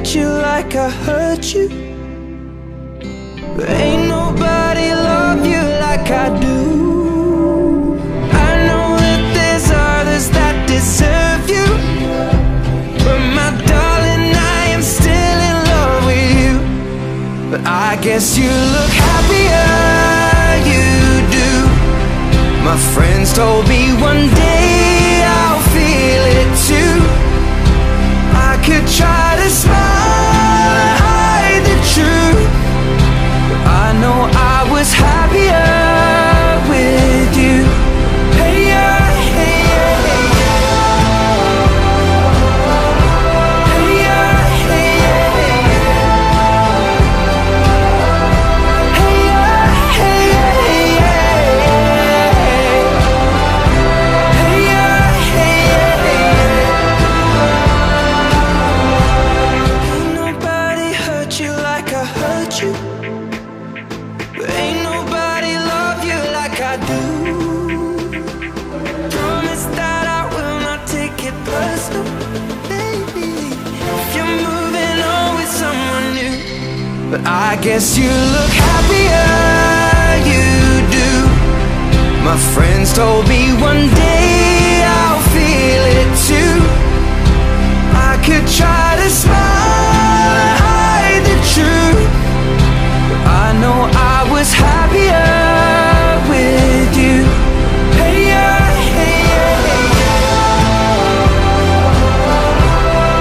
hurt you like I hurt you, but ain't nobody love you like I do. I know that there's others that deserve you, but my darling, I am still in love with you. But I guess you look happier, you do. My friends told me one day I'll feel it too. I could try to smile and hide the truth, but I know I was happier with you. Hey yeah, hey yeah, hey yeah. Hey yeah, hey yeah, hey yeah. Hey yeah, hey yeah, hey yeah. Hey yeah, hey yeah, hey yeah. Ain't nobody hurt you like I hurt you, but ain't nobody love you like I do. Promise that I will not take it personal, baby, if you're moving on with someone new. But I guess you look happier, you do. My friends told me one day I'll feel it too. I could try to smile and hide the truth, but I know I was happier with you. Hey yeah, hey yeah, hey yeah.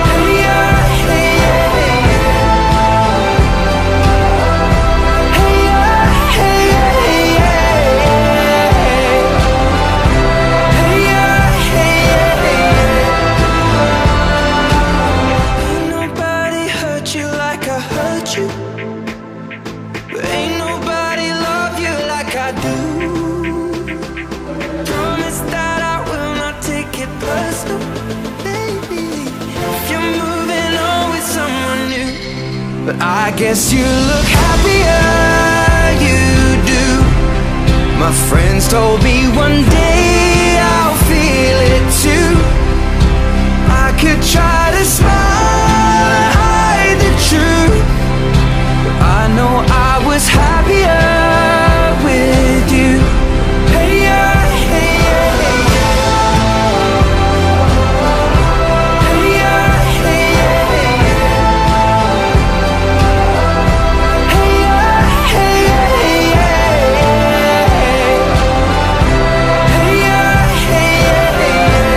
Hey yeah, hey yeah, hey yeah. Hey yeah, hey yeah, hey yeah. Hey yeah, hey yeah, hey yeah. Ain't nobody hurt you like I hurt you, but ain't nobody love you like I do. Promise that I will not take it personal, baby, if you're moving on with someone new. But I guess you look happier, you do. My friends told me one day I'll feel it too. I could try to smile and hide the truth, but I know I was happier with you. Hey yeah, hey yeah, hey yeah. Hey yeah, hey yeah, hey yeah. Hey yeah, hey yeah, hey yeah. Hey yeah, hey yeah, hey yeah.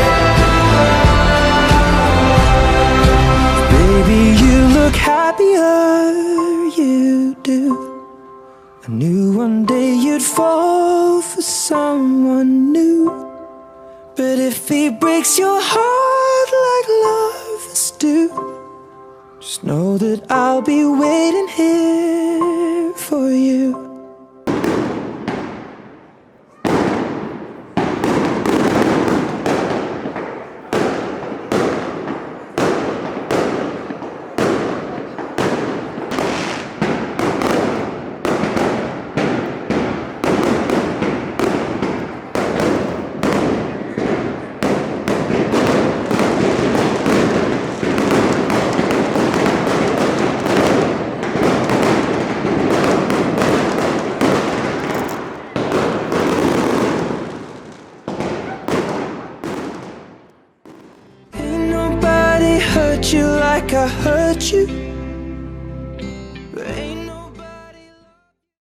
Baby, you look happier, you do. I knew one day you'd fall for someone new, but if he breaks your heart like lovers do, just know that I'll be waiting here for you. Ain't nobody hurt you like I hurt you,